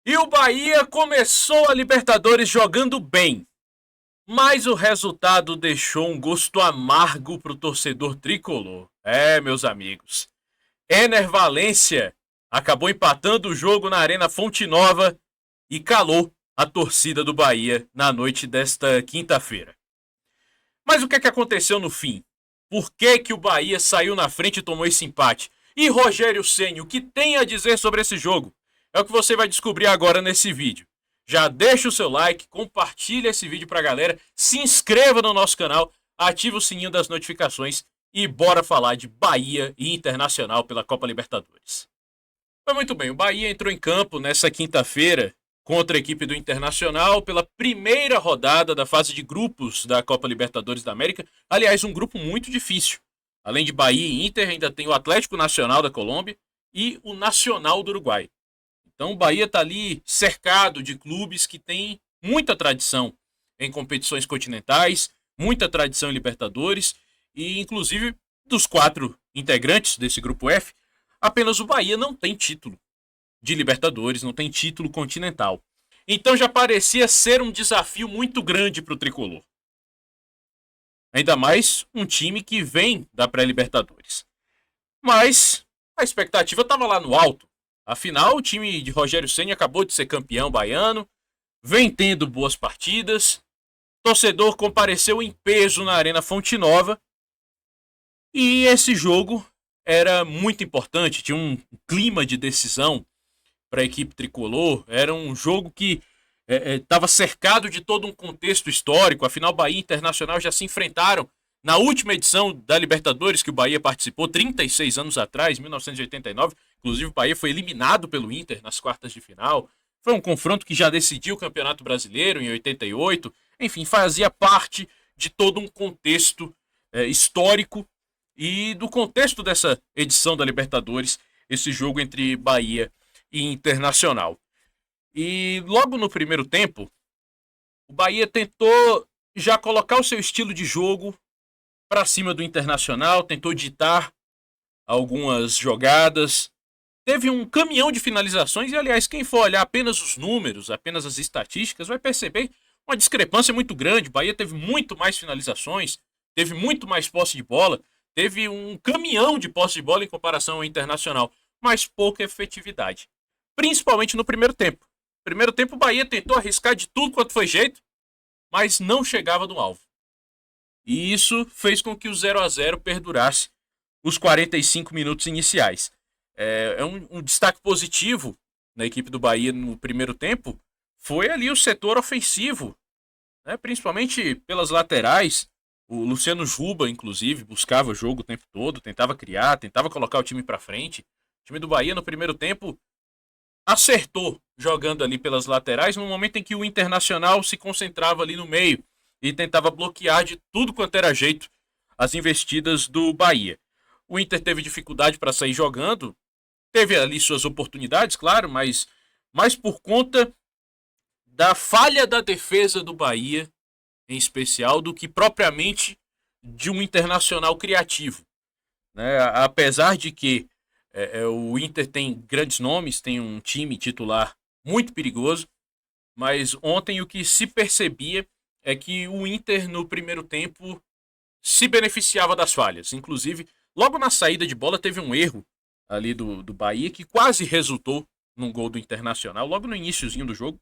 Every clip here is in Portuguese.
E o Bahia começou a Libertadores jogando bem, mas o resultado deixou um gosto amargo para o torcedor tricolor. Meus amigos, Ener Valencia acabou empatando o jogo na Arena Fonte Nova e calou a torcida do Bahia na noite desta quinta-feira. Mas o que aconteceu no fim? Por que o Bahia saiu na frente e tomou esse empate? E Rogério Ceni, o que tem a dizer sobre esse jogo? É o que você vai descobrir agora nesse vídeo. Já deixa o seu like, compartilha esse vídeo pra galera, se inscreva no nosso canal, ativa o sininho das notificações e bora falar de Bahia e Internacional pela Copa Libertadores. Mas muito bem, o Bahia entrou em campo nessa quinta-feira contra a equipe do Internacional pela primeira rodada da fase de grupos da Copa Libertadores da América. Aliás, um grupo muito difícil. Além de Bahia e Inter, ainda tem o Atlético Nacional da Colômbia e o Nacional do Uruguai. Então o Bahia está ali cercado de clubes que têm muita tradição em competições continentais, muita tradição em Libertadores e inclusive dos 4 integrantes desse grupo F, apenas o Bahia não tem título de Libertadores, não tem título continental. Então já parecia ser um desafio muito grande para o tricolor. Ainda mais um time que vem da pré-Libertadores. Mas a expectativa estava lá no alto. Afinal, o time de Rogério Ceni acabou de ser campeão baiano, vem tendo boas partidas, torcedor compareceu em peso na Arena Fonte Nova e esse jogo era muito importante, tinha um clima de decisão para a equipe tricolor, era um jogo que estava cercado de todo um contexto histórico, afinal Bahia e Internacional já se enfrentaram na última edição da Libertadores que o Bahia participou, 36 anos atrás, 1989, inclusive o Bahia foi eliminado pelo Inter nas quartas de final, foi um confronto que já decidiu o Campeonato Brasileiro em 88, enfim, fazia parte de todo um contexto histórico e do contexto dessa edição da Libertadores, esse jogo entre Bahia e Internacional. E logo no primeiro tempo, o Bahia tentou já colocar o seu estilo de jogo para cima do Internacional, tentou ditar algumas jogadas, teve um caminhão de finalizações e, aliás, quem for olhar apenas os números, apenas as estatísticas, vai perceber uma discrepância muito grande. O Bahia teve muito mais finalizações, teve muito mais posse de bola, teve um caminhão de posse de bola em comparação ao Internacional, mas pouca efetividade, principalmente no primeiro tempo. No primeiro tempo, o Bahia tentou arriscar de tudo quanto foi jeito, mas não chegava no alvo. E isso fez com que o 0-0 perdurasse os 45 minutos iniciais. Um destaque positivo na equipe do Bahia no primeiro tempo foi ali o setor ofensivo, né? Principalmente pelas laterais. O Luciano Juba, inclusive, buscava o jogo o tempo todo, tentava criar, tentava colocar o time para frente. O time do Bahia no primeiro tempo acertou jogando ali pelas laterais no momento em que o Internacional se concentrava ali no meio e tentava bloquear de tudo quanto era jeito as investidas do Bahia. O Inter teve dificuldade para sair jogando, teve ali suas oportunidades, claro, mas mais por conta da falha da defesa do Bahia, em especial, do que propriamente de um Internacional criativo, né? Apesar de que o Inter tem grandes nomes, tem um time titular muito perigoso, mas ontem o que se percebia é que o Inter no primeiro tempo se beneficiava das falhas. Inclusive, logo na saída de bola teve um erro ali do Bahia que quase resultou num gol do Internacional, logo no iniciozinho do jogo.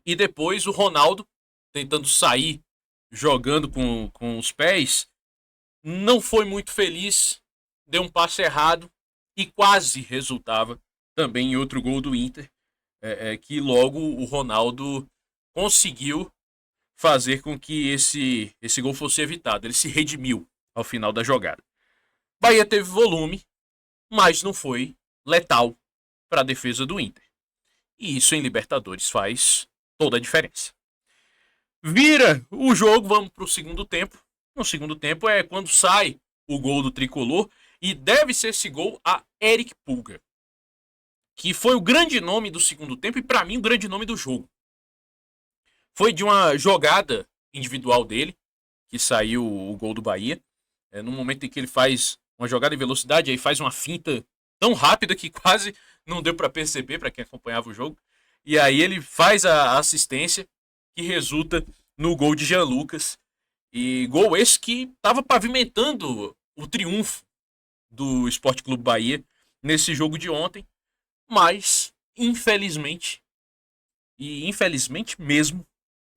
E depois o Ronaldo, tentando sair jogando com os pés, não foi muito feliz, deu um passe errado e quase resultava também em outro gol do Inter, que logo o Ronaldo conseguiu fazer com que esse gol fosse evitado. Ele se redimiu ao final da jogada. Bahia teve volume, mas não foi letal para a defesa do Inter. E isso em Libertadores faz toda a diferença. Vira o jogo, vamos para o segundo tempo. No segundo tempo é quando sai o gol do Tricolor e deve ser esse gol a Eric Pulga, que foi o grande nome do segundo tempo e para mim o grande nome do jogo. Foi de uma jogada individual dele que saiu o gol do Bahia. No momento em que ele faz uma jogada em velocidade, aí faz uma finta tão rápida que quase não deu para perceber para quem acompanhava o jogo. E aí ele faz a assistência que resulta no gol de Jean Lucas. E gol esse que estava pavimentando o triunfo do Sport Clube Bahia nesse jogo de ontem. Mas, infelizmente, e infelizmente mesmo,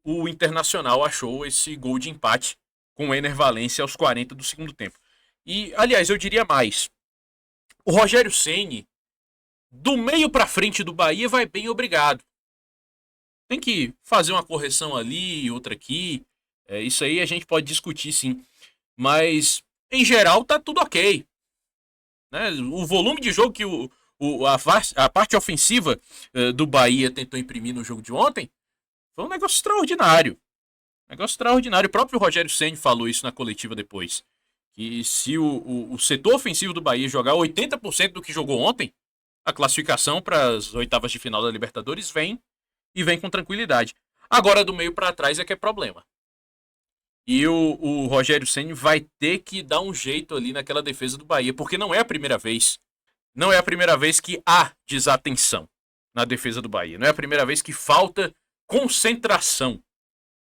o Internacional achou esse gol de empate com o Ener Valencia aos 40 do segundo tempo. E, aliás, eu diria mais. O Rogério Ceni, do meio para frente do Bahia, vai bem, obrigado. Tem que fazer uma correção ali, outra aqui. Isso aí a gente pode discutir, sim. Mas, em geral, tá tudo ok. Né? O volume de jogo que a parte ofensiva do Bahia tentou imprimir no jogo de ontem foi um negócio extraordinário. Negócio extraordinário. O próprio Rogério Ceni falou isso na coletiva depois. Que se o setor ofensivo do Bahia jogar 80% do que jogou ontem, a classificação para as oitavas de final da Libertadores vem com tranquilidade. Agora, do meio para trás é que é problema. E o Rogério Ceni vai ter que dar um jeito ali naquela defesa do Bahia, porque não é a primeira vez. Não é a primeira vez que há desatenção na defesa do Bahia. Não é a primeira vez que falta concentração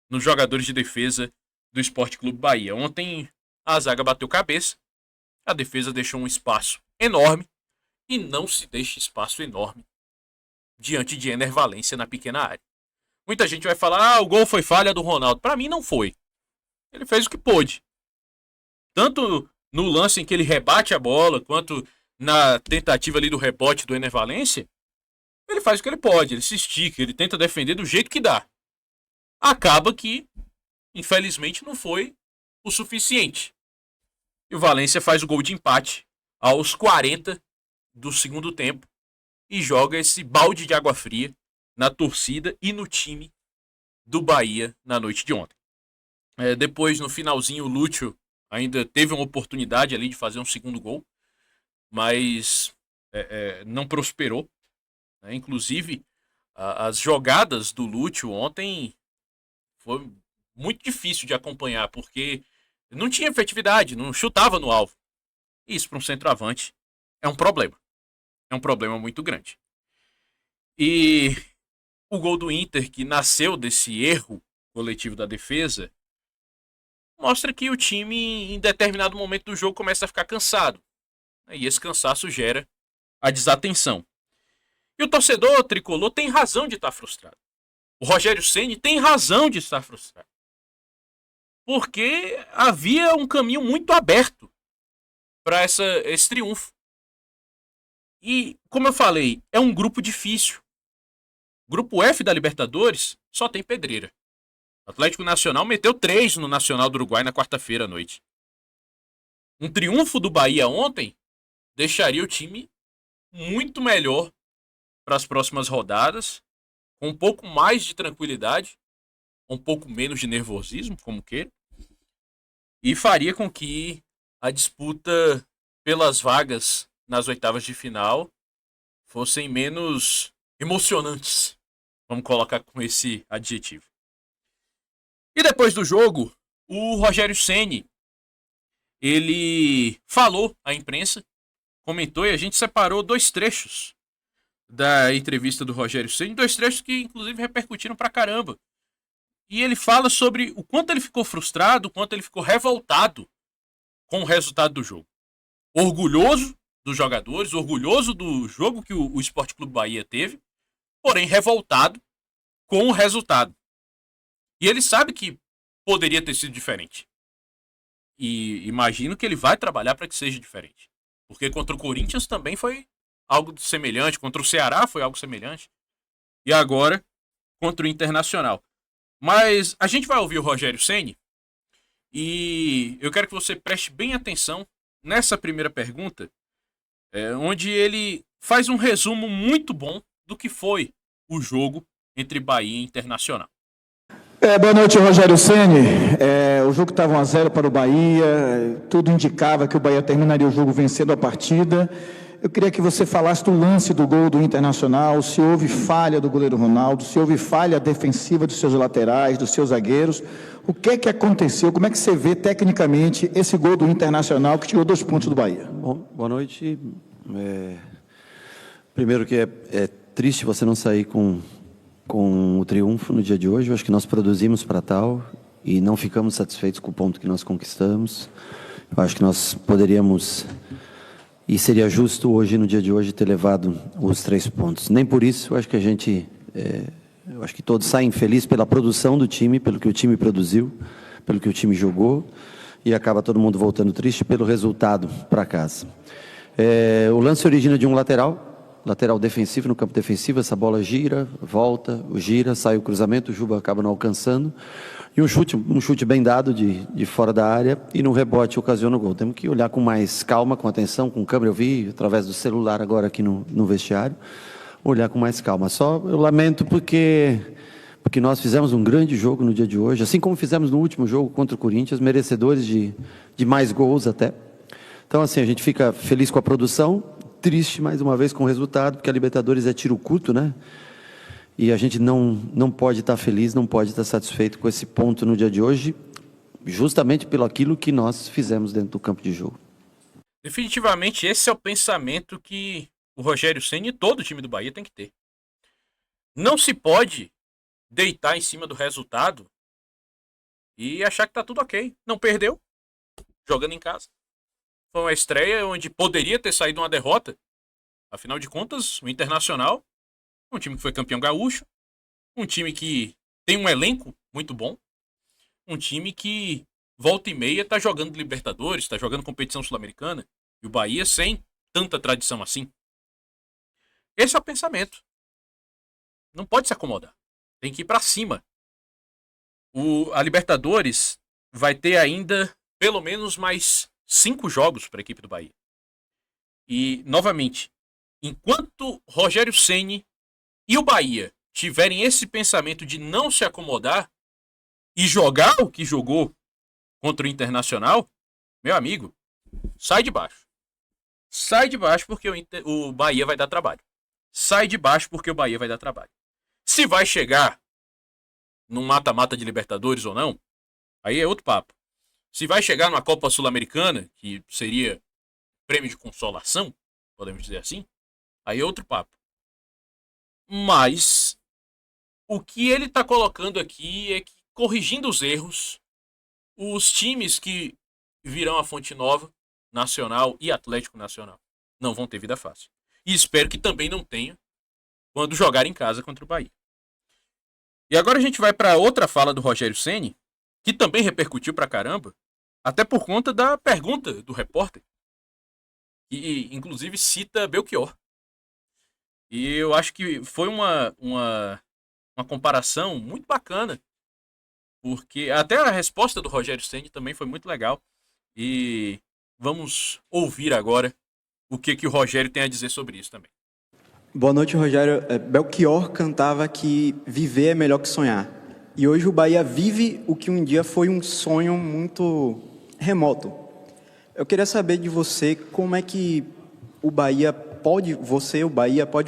nos jogadores de defesa do Sport Clube Bahia. Ontem a zaga bateu cabeça, a defesa deixou um espaço enorme e não se deixa espaço enorme diante de Ener Valencia na pequena área. Muita gente vai falar, o gol foi falha do Ronaldo. Para mim não foi. Ele fez o que pôde. Tanto no lance em que ele rebate a bola, quanto na tentativa ali do rebote do Ener Valencia, ele faz o que ele pode, ele se estica, ele tenta defender do jeito que dá. Acaba que, infelizmente, não foi o suficiente. E o Valencia faz o gol de empate aos 40 do segundo tempo e joga esse balde de água fria na torcida e no time do Bahia na noite de ontem. Depois, no finalzinho, o Lúcio ainda teve uma oportunidade ali de fazer um segundo gol, mas não prosperou. Inclusive, as jogadas do Lúcio ontem foi muito difícil de acompanhar, porque não tinha efetividade, não chutava no alvo. Isso para um centroavante é um problema. É um problema muito grande. E o gol do Inter, que nasceu desse erro coletivo da defesa, mostra que o time, em determinado momento do jogo, começa a ficar cansado. E esse cansaço gera a desatenção. E o torcedor tricolor tem razão de estar frustrado. O Rogério Ceni tem razão de estar frustrado. Porque havia um caminho muito aberto para esse triunfo. E, como eu falei, é um grupo difícil. Grupo F da Libertadores só tem pedreira. O Atlético Nacional meteu 3 no Nacional do Uruguai na quarta-feira à noite. Um triunfo do Bahia ontem deixaria o time muito melhor para as próximas rodadas, com um pouco mais de tranquilidade, um pouco menos de nervosismo, como queira, e faria com que a disputa pelas vagas nas oitavas de final fossem menos emocionantes. Vamos colocar com esse adjetivo. E depois do jogo, o Rogério Ceni, ele falou à imprensa, comentou, e a gente separou 2 trechos da entrevista do Rogério Ceni, 2 trechos que inclusive repercutiram pra caramba. E ele fala sobre o quanto ele ficou frustrado, o quanto ele ficou revoltado com o resultado do jogo. Orgulhoso dos jogadores, orgulhoso do jogo que o Sport Clube Bahia teve, porém revoltado com o resultado. E ele sabe que poderia ter sido diferente. E imagino que ele vai trabalhar para que seja diferente. Porque contra o Corinthians também foi algo semelhante, contra o Ceará foi algo semelhante. E agora, contra o Internacional. Mas a gente vai ouvir o Rogério Ceni e eu quero que você preste bem atenção nessa primeira pergunta, onde ele faz um resumo muito bom do que foi o jogo entre Bahia e Internacional. Boa noite, Rogério Ceni. O jogo estava 1-0 para o Bahia, tudo indicava que o Bahia terminaria o jogo vencendo a partida. Eu queria que você falasse do lance do gol do Internacional, se houve falha do goleiro Ronaldo, se houve falha defensiva dos seus laterais, dos seus zagueiros. O que é que aconteceu? Como é que você vê tecnicamente esse gol do Internacional que tirou 2 pontos do Bahia? Bom, boa noite. Primeiro que é triste você não sair com com o triunfo no dia de hoje. Eu acho que nós produzimos para tal e não ficamos satisfeitos com o ponto que nós conquistamos. Eu acho que nós poderíamos, e seria justo hoje, no dia de hoje, ter levado os 3 pontos. Nem por isso, eu acho que eu acho que todos saem felizes pela produção do time, pelo que o time produziu, pelo que o time jogou, e acaba todo mundo voltando triste pelo resultado para casa. O lance origina de um lateral defensivo, no campo defensivo, essa bola gira, volta, gira, sai o cruzamento, o Juba acaba não alcançando, e um chute bem dado de fora da área, e no rebote ocasiona o gol. Temos que olhar com mais calma, com atenção, com câmera. Eu vi através do celular agora aqui no vestiário, olhar com mais calma. Só eu lamento porque nós fizemos um grande jogo no dia de hoje, assim como fizemos no último jogo contra o Corinthians, merecedores de mais gols até. Então, assim, a gente fica feliz com a produção, triste mais uma vez com o resultado, porque a Libertadores é tiro curto, né? E a gente não pode estar feliz, não pode estar satisfeito com esse ponto no dia de hoje, justamente pelo aquilo que nós fizemos dentro do campo de jogo. Definitivamente esse é o pensamento que o Rogério Ceni e todo o time do Bahia tem que ter. Não se pode deitar em cima do resultado e achar que tá tudo ok. Não perdeu, jogando em casa. Foi uma estreia onde poderia ter saído uma derrota. Afinal de contas, o Internacional, um time que foi campeão gaúcho, um time que tem um elenco muito bom, um time que volta e meia tá jogando Libertadores, tá jogando competição sul-americana, e o Bahia sem tanta tradição assim. Esse é o pensamento. Não pode se acomodar. Tem que ir pra cima. A Libertadores vai ter ainda pelo menos mais 5 jogos para a equipe do Bahia. E, novamente, enquanto Rogério Ceni e o Bahia tiverem esse pensamento de não se acomodar e jogar o que jogou contra o Internacional, meu amigo, sai de baixo. Sai de baixo porque o Bahia vai dar trabalho. Sai de baixo porque o Bahia vai dar trabalho. Se vai chegar num mata-mata de Libertadores ou não, aí é outro papo. Se vai chegar numa Copa Sul-Americana, que seria prêmio de consolação, podemos dizer assim, aí é outro papo. Mas o que ele está colocando aqui é que, corrigindo os erros, os times que virão a Fonte Nova, Nacional e Atlético Nacional, não vão ter vida fácil. E espero que também não tenha quando jogar em casa contra o Bahia. E agora a gente vai para outra fala do Rogério Ceni, que também repercutiu pra caramba, até por conta da pergunta do repórter, que inclusive cita Belchior. E eu acho que foi uma comparação muito bacana, porque até a resposta do Rogério Ceni também foi muito legal. E vamos ouvir agora o que o Rogério tem a dizer sobre isso também. Boa noite, Rogério. Belchior cantava que viver é melhor que sonhar. E hoje o Bahia vive o que um dia foi um sonho muito remoto. Eu queria saber de você como é que o Bahia pode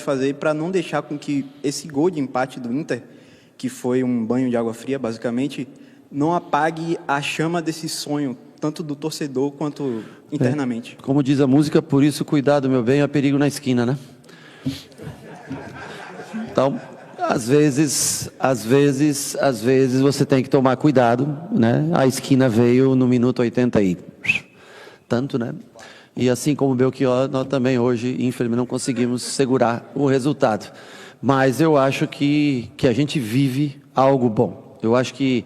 fazer para não deixar com que esse gol de empate do Inter, que foi um banho de água fria, basicamente, não apague a chama desse sonho, tanto do torcedor quanto internamente. Como diz a música, por isso cuidado, meu bem, há perigo na esquina, né? Então, às vezes você tem que tomar cuidado, né? A esquina veio no minuto 80 e tanto, né? E assim como o Belchior, nós também hoje, infelizmente, não conseguimos segurar o resultado. Mas eu acho que a gente vive algo bom. Eu acho que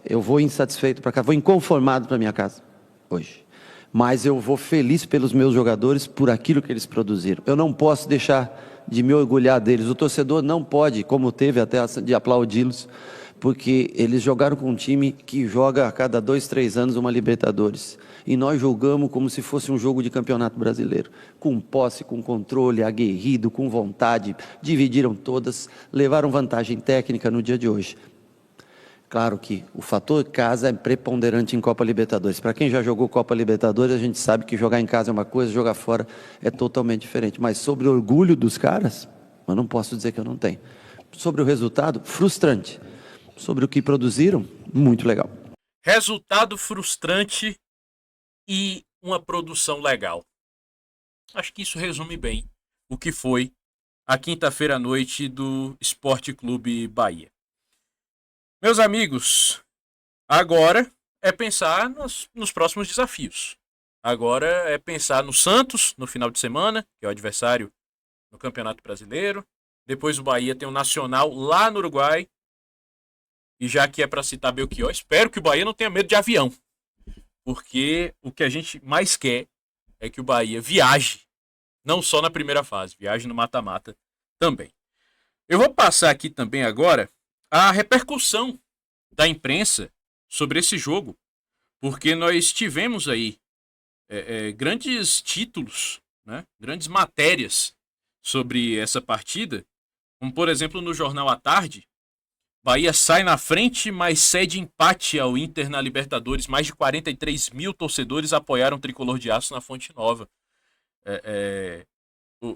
eu vou insatisfeito para casa, vou inconformado para minha casa hoje. Mas eu vou feliz pelos meus jogadores, por aquilo que eles produziram. Eu não posso deixar de me orgulhar deles. O torcedor não pode, como teve até de aplaudi-los, porque eles jogaram com um time que joga a cada 2, 3 anos uma Libertadores. E nós jogamos como se fosse um jogo de campeonato brasileiro. Com posse, com controle, aguerrido, com vontade. Dividiram todas, levaram vantagem técnica no dia de hoje. Claro que o fator casa é preponderante em Copa Libertadores. Para quem já jogou Copa Libertadores, a gente sabe que jogar em casa é uma coisa, jogar fora é totalmente diferente. Mas sobre o orgulho dos caras, eu não posso dizer que eu não tenho. Sobre o resultado, frustrante. Sobre o que produziram, muito legal. Resultado frustrante e uma produção legal. Acho que isso resume bem o que foi a quinta-feira à noite do Sport Clube Bahia. Meus amigos, agora é pensar nos próximos desafios. Agora é pensar no Santos no final de semana, que é o adversário no Campeonato Brasileiro. Depois o Bahia tem o Nacional lá no Uruguai. E já que é para citar Belchior, espero que o Bahia não tenha medo de avião. Porque o que a gente mais quer é que o Bahia viaje, não só na primeira fase, viaje no mata-mata também. Eu vou passar aqui também agora a repercussão da imprensa sobre esse jogo, porque nós tivemos aí grandes títulos, né, grandes matérias sobre essa partida, como por exemplo no Jornal à Tarde, Bahia sai na frente, mas cede empate ao Inter na Libertadores. Mais de 43 mil torcedores apoiaram o Tricolor de Aço na Fonte Nova.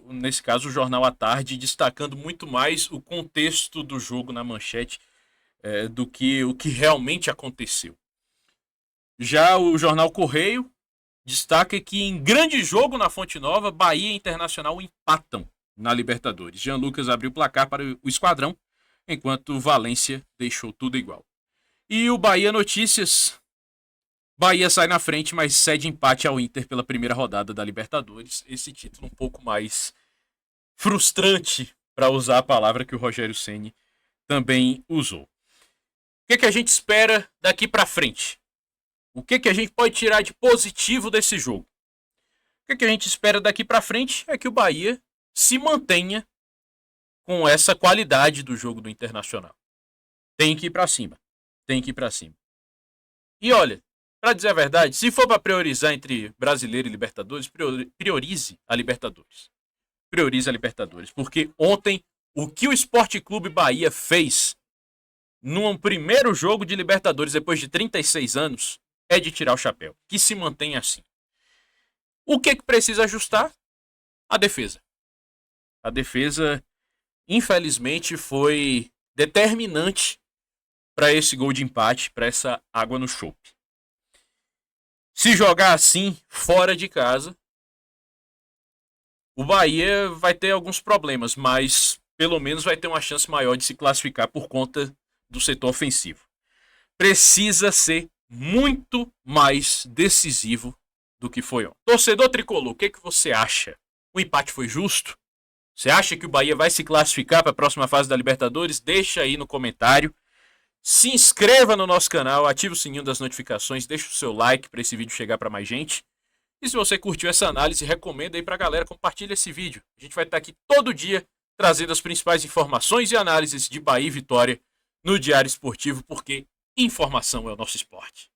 Nesse caso, o Jornal à Tarde destacando muito mais o contexto do jogo na manchete do que o que realmente aconteceu. Já o Jornal Correio destaca que em grande jogo na Fonte Nova, Bahia e Internacional empatam na Libertadores. Jean Lucas abriu o placar para o Esquadrão, enquanto o Valência deixou tudo igual. E o Bahia Notícias, Bahia sai na frente, mas cede empate ao Inter pela primeira rodada da Libertadores. Esse título um pouco mais frustrante, para usar a palavra que o Rogério Ceni também usou. O que a gente espera daqui para frente? O que a gente pode tirar de positivo desse jogo? O que a gente espera daqui para frente é que o Bahia se mantenha com essa qualidade do jogo do Internacional. Tem que ir para cima. Tem que ir para cima. E olha, para dizer a verdade, se for para priorizar entre Brasileiro e Libertadores, priorize a Libertadores. Priorize a Libertadores. Porque ontem, o que o Sport Clube Bahia fez num primeiro jogo de Libertadores depois de 36 anos é de tirar o chapéu. Que se mantenha assim. O que precisa ajustar? A defesa. A defesa, infelizmente, foi determinante para esse gol de empate, para essa água no chope. Se jogar assim, fora de casa, o Bahia vai ter alguns problemas, mas pelo menos vai ter uma chance maior de se classificar por conta do setor ofensivo. Precisa ser muito mais decisivo do que foi ontem. Torcedor tricolor, o que você acha? O empate foi justo? Você acha que o Bahia vai se classificar para a próxima fase da Libertadores? Deixa aí no comentário. Se inscreva no nosso canal, ative o sininho das notificações, deixa o seu like para esse vídeo chegar para mais gente. E se você curtiu essa análise, recomenda aí para a galera, compartilha esse vídeo. A gente vai estar aqui todo dia trazendo as principais informações e análises de Bahia e Vitória no Diário Esportivo, porque informação é o nosso esporte.